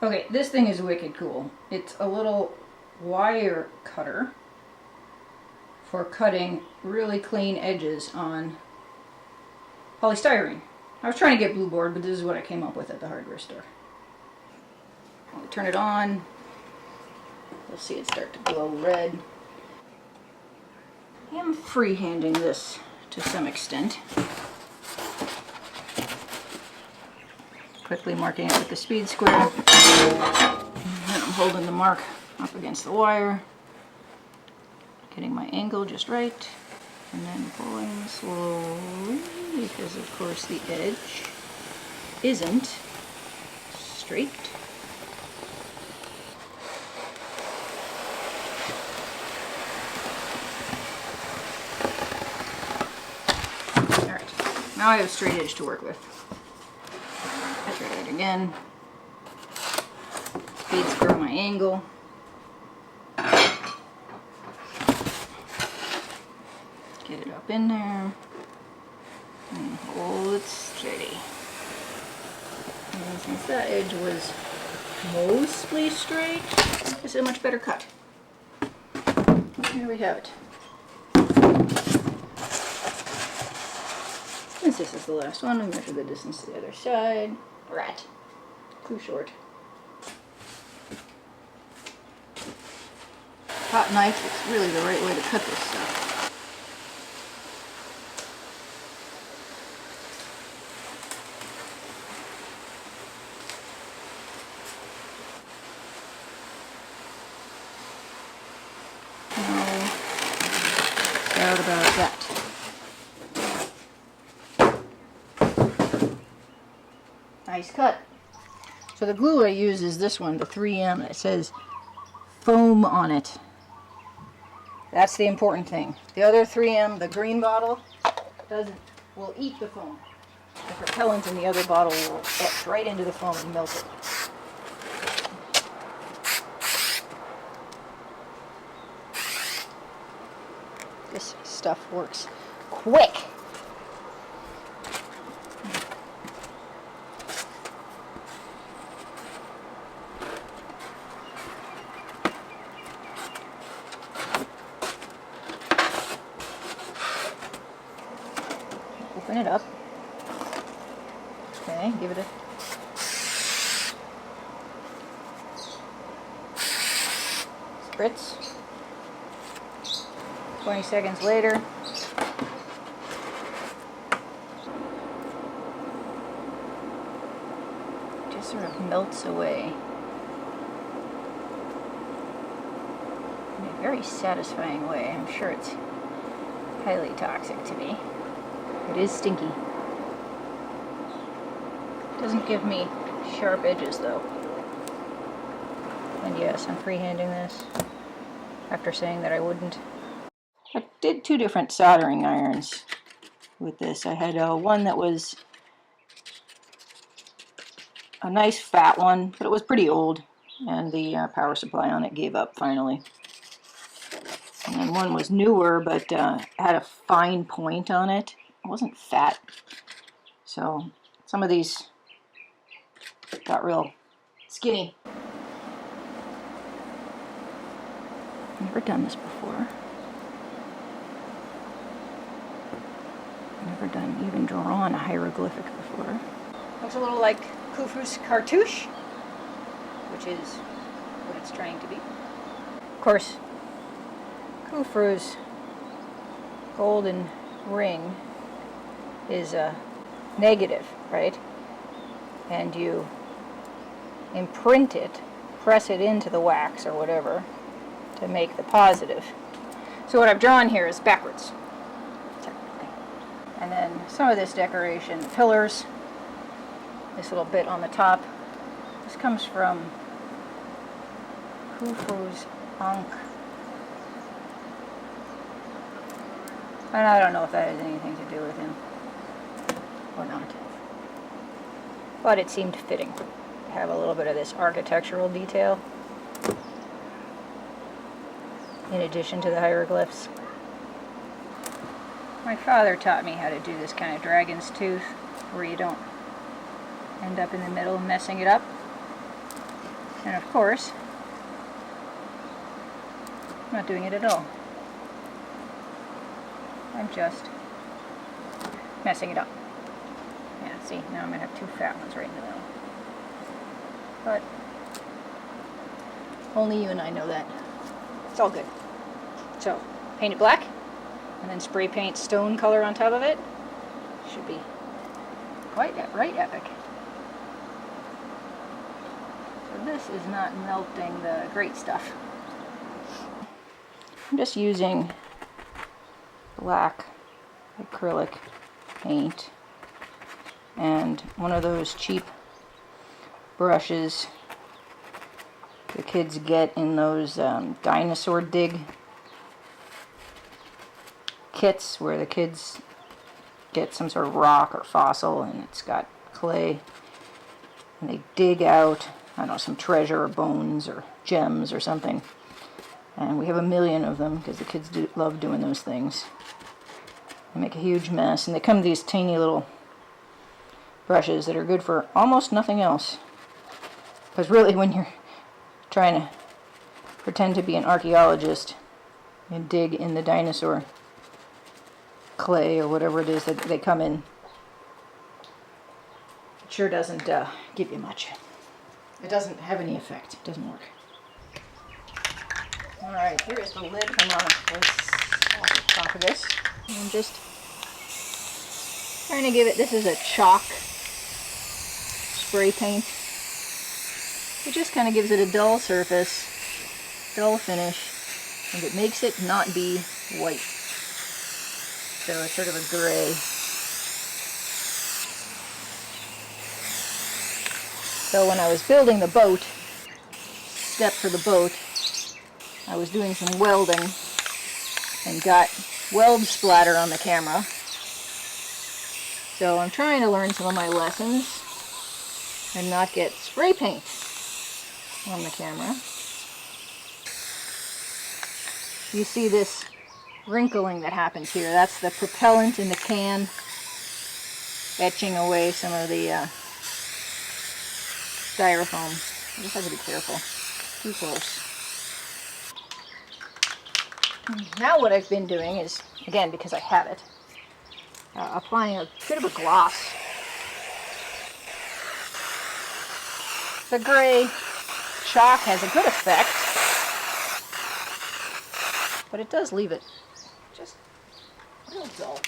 Okay, this thing is wicked cool. It's a little wire cutter for cutting really clean edges on polystyrene. I was trying to get blue board, but this is what I came up with at the hardware store. I'll turn it on. You'll see it start to glow red. I am freehanding this to some extent. Quickly marking it with the speed square. And I'm holding the mark up against the wire. Getting my angle just right. And then pulling slowly, because of course the edge isn't straight. Alright, now I have a straight edge to work with. I try that again. Speed square my angle. Get it up in there and hold it steady. And since that edge was mostly straight, it's a much better cut. Here we have it. Since this is the last one, we measure the distance to the other side. Rat. Too short. Hot knife is really the right way to cut this stuff. Out about that. Nice cut. So the glue I use is this one, the 3M. It says foam on it. That's the important thing. The other 3M, the green bottle, will eat the foam. The propellant in the other bottle will etch right into the foam and melt it. This stuff works quick. Open it up. Okay, give it a spritz. 20 seconds later, just sort of melts away in a very satisfying way. I'm sure it's highly toxic to me. It is stinky. Doesn't give me sharp edges though. And yes, I'm freehanding this after saying that I wouldn't. I did 2 different soldering irons with this. I had one that was a nice fat one, but it was pretty old, and the power supply on it gave up finally. And then one was newer, but had a fine point on it. It wasn't fat. So some of these got real skinny. Never done this before. Never done even drawn a hieroglyphic before. Looks a little like Khufu's cartouche, which is what it's trying to be. Of course, Khufu's golden ring is a negative, right? And you imprint it, press it into the wax or whatever to make the positive. So what I've drawn here is backwards. And then some of this decoration, pillars, this little bit on the top, this comes from Khufu's Ankh. And I don't know if that has anything to do with him or not. But it seemed fitting to have a little bit of this architectural detail in addition to the hieroglyphs. My father taught me how to do this kind of dragon's tooth where you don't end up in the middle messing it up. And of course, I'm not doing it at all. I'm just messing it up. Yeah, see, now I'm going to have two fat ones right in the middle. But only you and I know that. It's all good. So, paint it black, and then spray paint stone color on top of it. Should be quite right epic. So this is not melting the great stuff. I'm just using black acrylic paint and one of those cheap brushes the kids get in those dinosaur dig kits where the kids get some sort of rock or fossil and it's got clay and they dig out, I don't know, some treasure or bones or gems or something. And we have a million of them because the kids love doing those things. They make a huge mess, and they come in these tiny little brushes that are good for almost nothing else. Because really, when you're trying to pretend to be an archaeologist and dig in the dinosaur clay or whatever it is that they come in, it sure doesn't give you much. It doesn't have any effect. It doesn't work. Alright, here is the lid from the sarcophagus. I'm just trying to give it, this is a chalk spray paint. It just kind of gives it a dull surface, dull finish, and it makes it not be white. So it's sort of a gray. So when I was building the boat, step for the boat, I was doing some welding and got weld splatter on the camera. So I'm trying to learn some of my lessons and not get spray paint on the camera. You see this wrinkling that happens here. That's the propellant in the can etching away some of the styrofoam. You just have to be careful. Too close. Now what I've been doing is, again, because I have it, applying a bit of a gloss. The gray chalk has a good effect, but it does leave it just a little dull.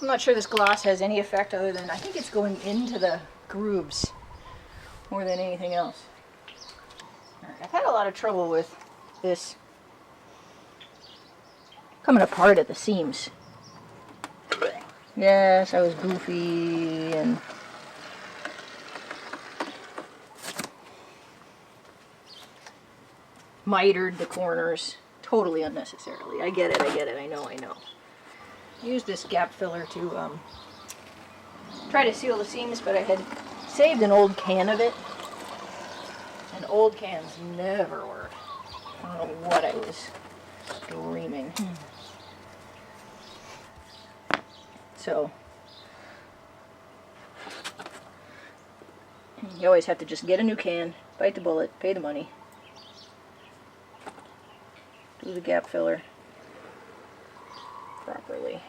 I'm not sure this gloss has any effect other than I think it's going into the grooves more than anything else. All right, I've had a lot of trouble with this coming apart at the seams. Yes, I was goofy and mitered the corners totally unnecessarily. I get it, I know. Use this gap filler to try to seal the seams, but I had saved an old can of it, and old cans never work. I don't know what I was dreaming. So you always have to just get a new can, bite the bullet, pay the money, do the gap filler properly.